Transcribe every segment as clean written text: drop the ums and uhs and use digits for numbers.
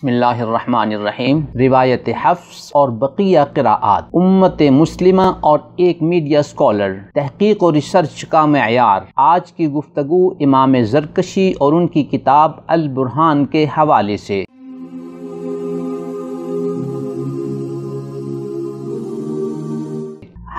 بسم اللہ الرحمن الرحیم۔ روایت حفص اور بقیہ قراءات، امت مسلمہ اور ایک میڈیا اسکالر، تحقیق و ریسرچ کا معیار۔ آج کی گفتگو امام زرکشی اور ان کی کتاب البرہان کے حوالے سے۔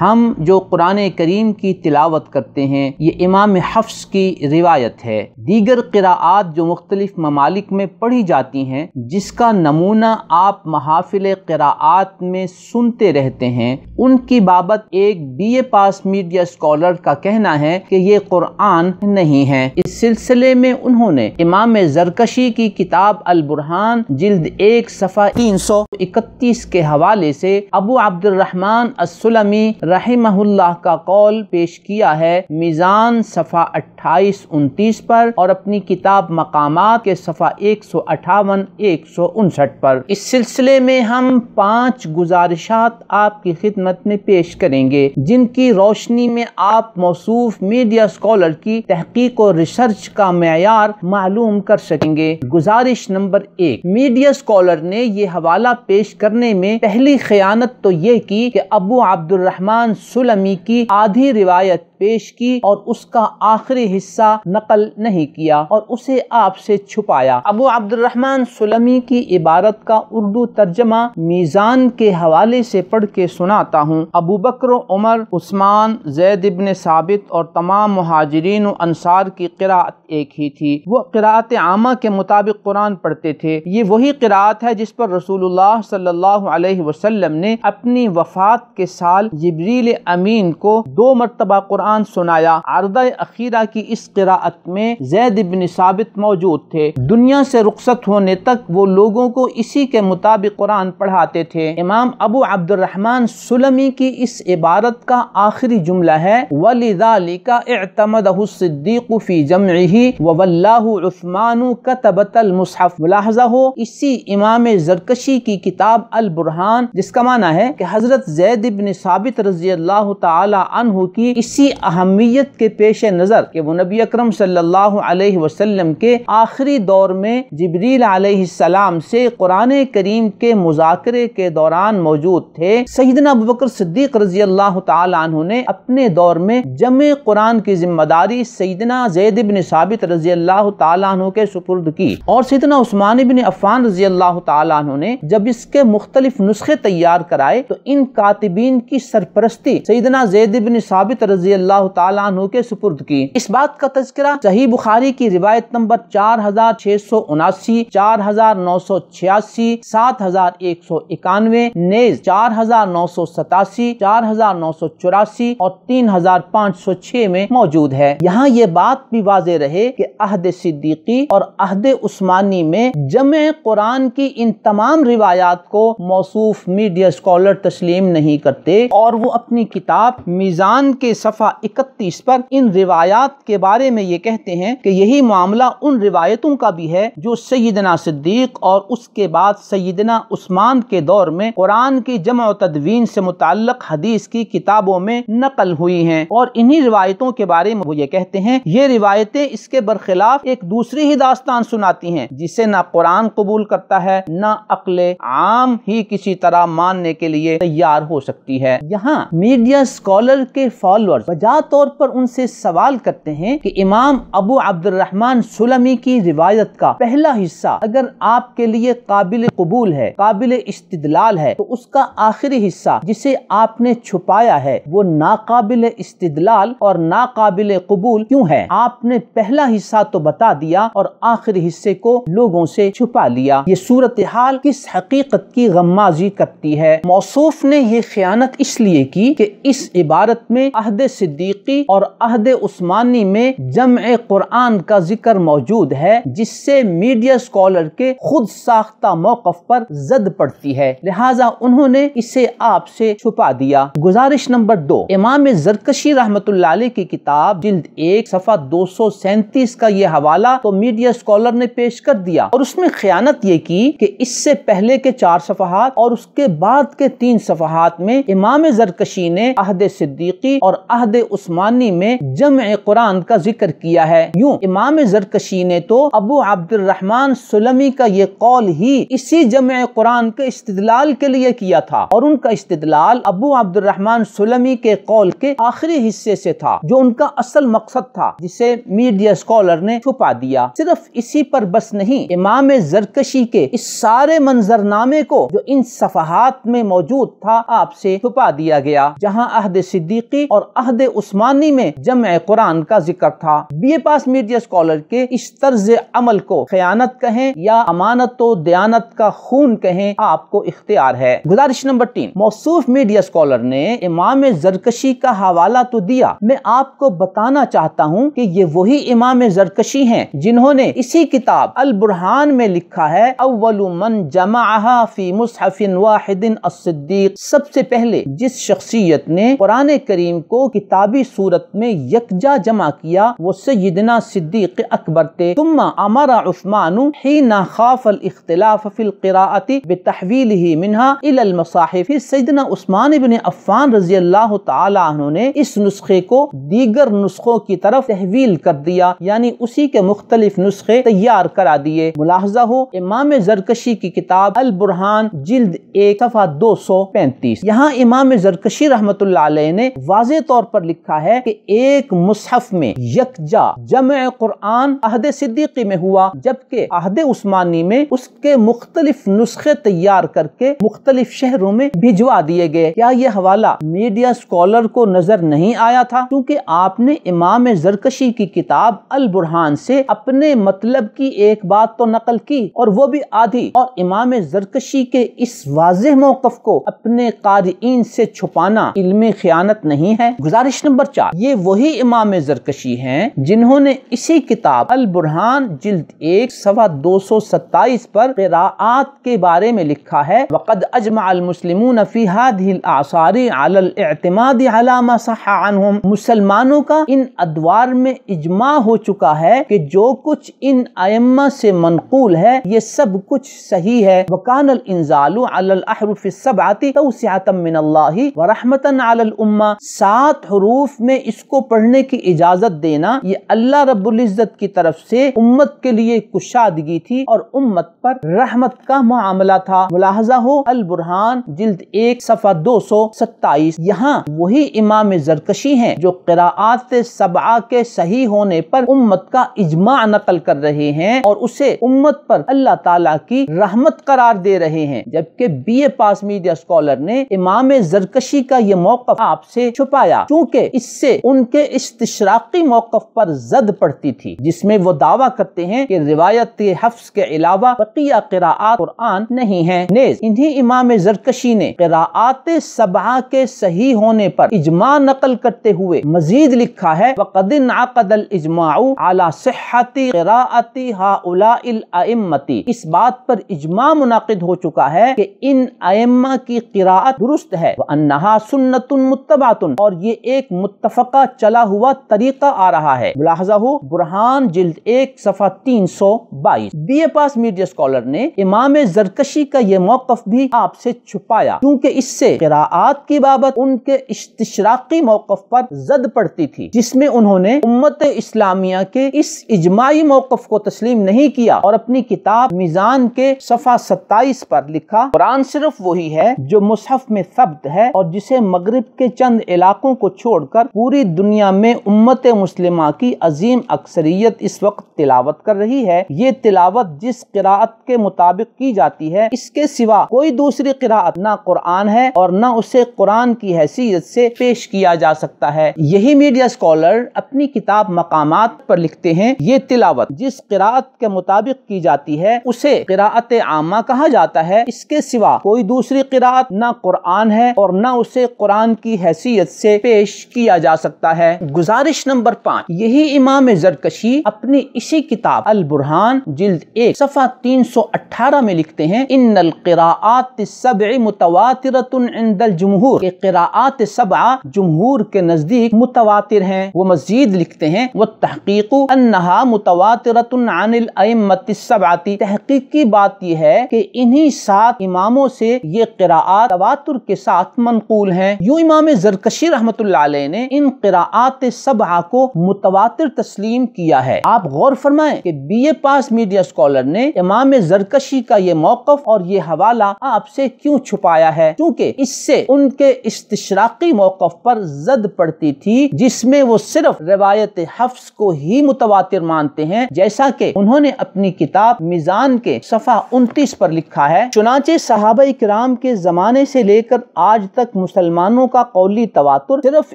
ہم جو قرآن کریم کی تلاوت کرتے ہیں یہ امام حفص کی روایت ہے۔ دیگر قراءات جو مختلف ممالک میں پڑھی جاتی ہیں، جس کا نمونہ آپ محافل قراءات میں سنتے رہتے ہیں، ان کی بابت ایک BA پاس میڈیا اسکالر کا کہنا ہے کہ یہ قرآن نہیں ہے۔ اس سلسلے میں انہوں نے امام زرکشی کی کتاب البرہان جلد 1 صفحہ 331 کے حوالے سے ابو عبد الرحمن السلمی رحمہ اللہ کا قول پیش کیا ہے، میزان صفحہ 28-29 پر، اور اپنی کتاب مقامات کے صفحہ 158-159 پر۔ اس سلسلے میں ہم 5 گزارشات آپ کی خدمت میں پیش کریں گے، جن کی روشنی میں آپ موصوف میڈیا اسکالر کی تحقیق و ریسرچ کا معیار معلوم کر سکیں گے۔ گزارش نمبر 1، میڈیا اسکالر نے یہ حوالہ پیش کرنے میں پہلی خیانت تو یہ کی کہ ابو عبد الرحمن سلمی کی آدھی روایت پیش کی اور اس کا آخری حصہ نقل نہیں کیا اور اسے آپ سے چھپایا۔ ابو عبد الرحمن سلمی کی عبارت کا اردو ترجمہ میزان کے حوالے سے پڑھ کے سناتا ہوں۔ ابو بکر و عمر، عثمان، زید بن ثابت اور تمام مہاجرین و انصار کی قرأت ایک ہی تھی۔ وہ قرأت عامہ کے مطابق قرآن پڑھتے تھے۔ یہ وہی قرأت ہے جس پر رسول اللہ صلی اللہ علیہ وسلم نے اپنی وفات کے سال جبریل امین کو 2 مرتبہ قرآن سنایا۔ عرضہ اخیرہ کی اس قرأت میں زید بن ثابت موجود تھے۔ دنیا سے رخصت ہونے تک وہ لوگوں کو اسی کے مطابق قرآن پڑھاتے تھے۔ امام ابو عبد الرحمن سلمی کی اس عبارت کا آخری جملہ ہے وَلِذَلِكَ اعْتَمَدَهُ الصِّدِّيقُ فِي جَمْعِهِ وَوَلَّاهُ عُثْمَانُ كَتَبَةَ الْمُصْحَفِ۔ ملاحظہ ہو، اسی امام زرکشی کی کتاب البرہان، جس کا معنی ہے کہ حضرت زید بن ثابت رضی اللہ تعالی عنہ کی اسی اہمیت کے پیش نظر کہ وہ نبی اکرم صلی اللہ علیہ وسلم کے آخری دور میں جبریل علیہ السلام سے قرآن کریم کے مذاکرے کے دوران موجود تھے، سیدنا ابوبکر صدیق رضی اللہ تعالی عنہ نے اپنے دور میں جمع قرآن کی ذمہ داری سیدنا زید بن ثابت رضی اللہ تعالی عنہ کے سپرد کی، اور سیدنا عثمان بن عفان رضی اللہ تعالی عنہ نے جب اس کے مختلف نسخے تیار کرائے تو ان کاتبین کی سرپرستی سیدنا زید بن ثابت رضی اللہ تعالیٰ عنہ کے سپرد کی۔ اس بات کا تذکرہ صحیح بخاری کی روایت نمبر 4679، 4986، 7191، نیز 4987، 4984 اور 3506 میں موجود ہے۔ یہاں یہ بات بھی واضح رہے کہ عہد صدیقی اور عہد عثمانی میں جمع قرآن کی ان تمام روایات کو موصوف میڈیا اسکالر تسلیم نہیں کرتے، اور وہ اپنی کتاب میزان کے صفحہ 31 پر ان روایات کے بارے میں یہ کہتے ہیں کہ یہی معاملہ ان روایتوں کا بھی ہے جو سیدنا صدیق اور اس کے بعد سیدنا عثمان کے دور میں قرآن کی جمع و تدوین سے متعلق حدیث کی کتابوں میں نقل ہوئی ہیں، اور انہی روایتوں کے بارے میں وہ یہ کہتے ہیں یہ روایتیں اس کے برخلاف ایک دوسری ہی داستان سناتی ہیں جسے نہ قرآن قبول کرتا ہے نہ عقل عام ہی کسی طرح ماننے کے لیے تیار ہو سکتی ہے۔ یہاں میڈیا اسکالر کے فالوورز بجا طور پر ان سے سوال کرتے ہیں کہ امام ابو عبد الرحمن سلمی کی روایت کا پہلا حصہ اگر آپ کے لیے قابل قبول ہے، قابل استدلال ہے، تو اس کا آخری حصہ جسے آپ نے چھپایا ہے وہ ناقابل استدلال اور ناقابل قبول کیوں ہے؟ آپ نے پہلا حصہ تو بتا دیا اور آخری حصے کو لوگوں سے چھپا لیا۔ یہ صورتحال کس حقیقت کی غمازی کرتی ہے؟ موصوف نے یہ خیانت اس لیے کی کہ اس عبارت میں عہد صدیقی اور عہد عثمانی میں جمع قرآن کا ذکر موجود ہے، جس سے میڈیا اسکالر کے خود ساختہ موقف پر زد پڑتی ہے، لہٰذا انہوں نے اسے آپ سے چھپا دیا۔ گزارش نمبر 2، امام زرکشی رحمۃ اللہ علیہ کی کتاب جلد 1 صفحہ 237 کا یہ حوالہ تو میڈیا اسکالر نے پیش کر دیا، اور اس میں خیانت یہ کی کہ اس سے پہلے کے 4 صفحات اور اس کے بعد کے 3 صفحات میں امام زرکشی نے عہد صدیقی اور عہد عثمانی میں جمع قرآن کا ذکر کیا ہے۔ یوں امام زرکشی نے تو ابو عبد الرحمن سلمی کا یہ قول ہی اسی جمع قرآن کے استدلال کے لیے کیا تھا، اور ان کا استدلال ابو عبد الرحمن سلمی کے قول کے آخری حصے سے تھا جو ان کا اصل مقصد تھا، جسے میڈیا اسکالر نے چھپا دیا۔ صرف اسی پر بس نہیں، امام زرکشی کے اس سارے منظرنامے کو جو ان صفحات میں موجود تھا آپ سے چھپا دیا گیا، جہاں عہد صدیقی اور عہد عثمانی میں جمع قرآن کا ذکر تھا۔ B A pass media scholar کے اس طرز عمل کو خیانت کہیں یا امانت و دیانت کا خون کہیں، آپ کو اختیار ہے۔ گزارش نمبر 3، موصوف میڈیا اسکالر نے امام زرکشی کا حوالہ تو دیا، میں آپ کو بتانا چاہتا ہوں کہ یہ وہی امام زرکشی ہیں جنہوں نے اسی کتاب البرہان میں لکھا ہے اول من جمعها فی مصحف واحد الصدیق، سب سے پہلے جس شخصیت نے قرآن کریم کو کتابی صورت میں یکجا جمع کیا وہ سیدنا صدیق اکبر تھے۔ ثم امر عثمان حين خاف الاختلاف في القراءة بتحويله منها الى المصاحف، سیدنا عثمان بن عفان رضی اللہ تعالی عنہ نے اس نسخے کو دیگر نسخوں کی طرف تحویل کر دیا، یعنی اسی کے مختلف نسخے تیار کرا دیے۔ ملاحظہ ہو امام زرکشی کی کتاب البرہان جلد 1 صفحہ 235، یہاں امام زرکشی رحمت اللہ علیہ نے واضح طور پر لکھا ہے کہ ایک مصحف میں یکجا جمع قرآن عہد صدیقی میں ہوا، جبکہ عہد عثمانی میں اس کے مختلف نسخے تیار کر کے مختلف شہروں میں بھجوا دیے گئے۔ کیا یہ حوالہ میڈیا اسکالر کو نظر نہیں آیا تھا؟ کیونکہ آپ نے امام زرکشی کی کتاب البرہان سے اپنے مطلب کی ایک بات تو نقل کی اور وہ بھی آدھی، اور امام زرکشی کے اس واضح موقف کو اپنے قارئین سے چھپانا علم خیانت نہیں ہے؟ گزارش نمبر 4، یہ وہی امام زرکشی ہیں جنہوں نے اسی کتاب البرہان جلد 1 صفحہ 227 پر قراءات کے بارے میں لکھا ہے وقد اجمع المسلمون فی هذه الاعصار على الاعتماد على ما صح عنهم، مسلمانوں کا ان ادوار میں اجماع ہو چکا ہے کہ جو کچھ ان ائمہ سے منقول ہے یہ سب کچھ صحیح ہے۔ وکان الانزال على الاحرف السبعة توسعة من اللہ ورحمة على الامة، 7 حروف میں اس کو پڑھنے کی اجازت دینا یہ اللہ رب العزت کی طرف سے امت کے لیے کشادگی تھی اور امت پر رحمت کا معاملہ تھا۔ ملاحظہ ہو البرہان جلد 1 صفحہ 227، یہاں وہی امام زرکشی ہیں جو قراءات 7 کے صحیح ہونے پر امت کا اجماع نقل کر رہے ہیں اور اسے امت پر اللہ تعالیٰ کی رحمت قرار دے رہے ہیں، جبکہ B A pass media scholar نے امام زرکشی کا یہ موقف آپ سے چھپایا کیونکہ اس سے ان کے استشراقی موقف پر زد پڑتی تھی، جس میں وہ دعویٰ کرتے ہیں کہ روایت حفظ کے علاوہ بقیہ قراءات قرآن نہیں ہیں۔ نیز انہی امام زرکشی نے قراءات 7 کے صحیح ہونے پر اجماع نقل کرتے ہوئے مزید لکھا ہے وقد انعقد الاجماع على صحت قراءت هؤلاء الائمة، اس بات پر اجماع منعقد ہو چکا ہے کہ ان ائمہ کی قراءت درست ہے، وانها سنت متبعۃ، اور یہ ایک متفقہ چلا ہوا طریقہ آ رہا ہے۔ ملاحظہ ہو برہان جلد 1 صفحہ 322۔ B A pass media scholar نے امام زرکشی کا یہ موقف بھی آپ سے چھپایا کیونکہ اس سے قراءات کی بابت ان کے استشراقی موقف پر زد پڑتی تھی، جس میں انہوں نے امت اسلامیہ کے اس اجماعی موقف کو تسلیم نہیں کیا اور اپنی کتاب میزان کے صفحہ 27 پر لکھا قرآن صرف وہی ہے جو مصحف میں ثبت ہے اور جسے مغرب کے چند علاقوں کو چھوڑ کر پوری دنیا میں امت مسلمہ کی عظیم اکثریت اس وقت تلاوت کر رہی ہے۔ یہ تلاوت جس قراءت کے مطابق کی جاتی ہے اس کے سوا کوئی دوسری قراءت نہ قرآن ہے اور نہ اسے قرآن کی حیثیت سے پیش کیا جا سکتا ہے۔ یہی میڈیا اسکالر اپنی کتاب مقامات پر لکھتے ہیں یہ تلاوت جس قراءت کے مطابق کی جاتی ہے اسے قراءت عامہ کہا جاتا ہے، اس کے سوا کوئی دوسری قراءت نہ قرآن ہے اور نہ اسے قرآن کی حیثیت سے پیش کیا جا سکتا ہے۔ گزارش نمبر 5، یہی امام زرکشی اپنی اسی کتاب البرہان جلد 1 صفحہ 318 میں لکھتے ہیں ان القراءات 7 متواترۃ عند الجمہور، کہ قراءات 7 جمہور کے نزدیک متواتر ہیں۔ وہ مزید لکھتے ہیں والتحقیق انہا متواترۃ عن الائمۃ 7، تحقیقی بات یہ ہے کہ انہی 7 اماموں سے یہ قراءات تواتر کے ساتھ منقول ہیں۔ یوں امام زرکشی رحمت اللہ علیہ نے ان قراءات سبعہ کو متواتر تسلیم کیا ہے۔ آپ غور فرمائیں کہ B A pass media scholar نے امام زرکشی کا یہ موقف اور یہ حوالہ آپ سے کیوں چھپایا ہے؟ کیونکہ اس سے ان کے استشراقی موقف پر زد پڑتی تھی، جس میں وہ صرف روایت حفص کو ہی متواتر مانتے ہیں، جیسا کہ انہوں نے اپنی کتاب میزان کے صفحہ 29 پر لکھا ہے۔ چنانچہ صحابہ کرام کے زمانے سے لے کر آج تک مسلمانوں کا قولی تواتر صرف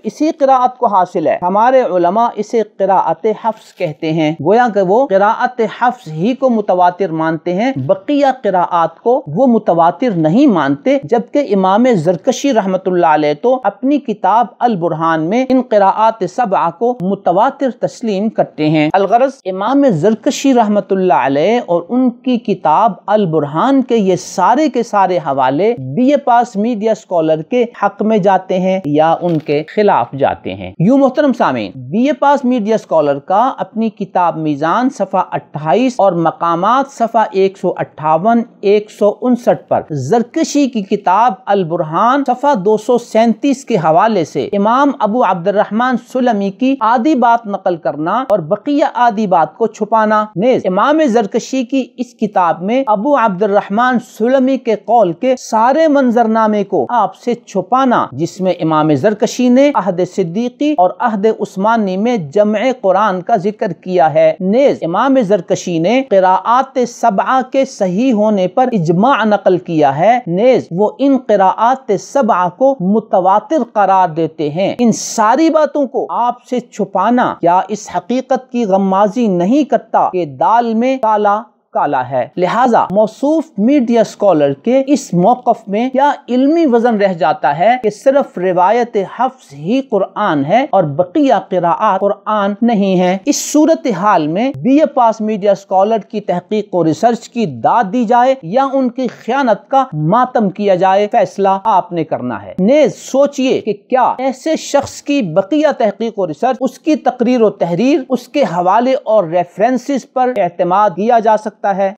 اسی قراءت کو حاصل ہے۔ ہمارے علماء اسے قراءت حفص کہتے ہیں، گویا کہ وہ قراءت حفص ہی کو متواتر مانتے ہیں، بقیہ قراءات کو وہ متواتر نہیں مانتے، جبکہ امام زرکشی رحمت اللہ علیہ تو اپنی کتاب البرہان میں ان قراءات سبعہ کو متواتر تسلیم کرتے ہیں۔ الغرض امام زرکشی رحمت اللہ علیہ اور ان کی کتاب البرہان کے یہ سارے کے سارے حوالے B A pass media scholar کے حق میں جاتے ہیں یا ان کے خلاف جاتے ہیں۔ یوں محترم سامعین، B A pass media scholar کا اپنی کتاب میزان صفحہ 28 اور مقامات صفحہ 158 159 پر زرکشی کی کتاب البرہان صفحہ 237 کے حوالے سے امام ابو عبد الرحمن سلمی کی آدھی بات نقل کرنا اور بقیہ آدھی بات کو چھپانا، نیز امام زرکشی کی اس کتاب میں ابو عبد الرحمن سلمی کے قول کے سارے منظرنامے کو آپ سے چھپانا، جس میں امام زرکشی نے عہد صدیقی اور عہد عثمانی میں جمع قرآن کا ذکر کیا ہے، نیز امام زرکشی نے قراءات سبعہ کے صحیح ہونے پر اجماع نقل کیا ہے، نیز وہ ان قراءات سبعہ کو متواتر قرار دیتے ہیں۔ ان ساری باتوں کو آپ سے چھپانا کیا اس حقیقت کی غمازی نہیں کرتا کہ دال میں کالا کالا ہے؟ لہٰذا موصوف میڈیا اسکالر کے اس موقف میں کیا علمی وزن رہ جاتا ہے کہ صرف روایت حفص ہی قرآن ہے اور بقیہ قراءات قرآن نہیں ہے؟ اس صورتحال میں B A pass media scholar کی تحقیق و ریسرچ کی داد دی جائے یا ان کی خیانت کا ماتم کیا جائے، فیصلہ آپ نے کرنا ہے۔ نیز سوچئے کہ کیا ایسے شخص کی بقیہ تحقیق و ریسرچ، اس کی تقریر و تحریر، اس کے حوالے اور ریفرنسز پر اعتماد کیا جا سکتا ہے؟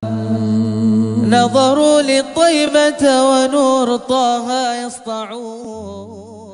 نظروا للطيبة ونور طه يسطعون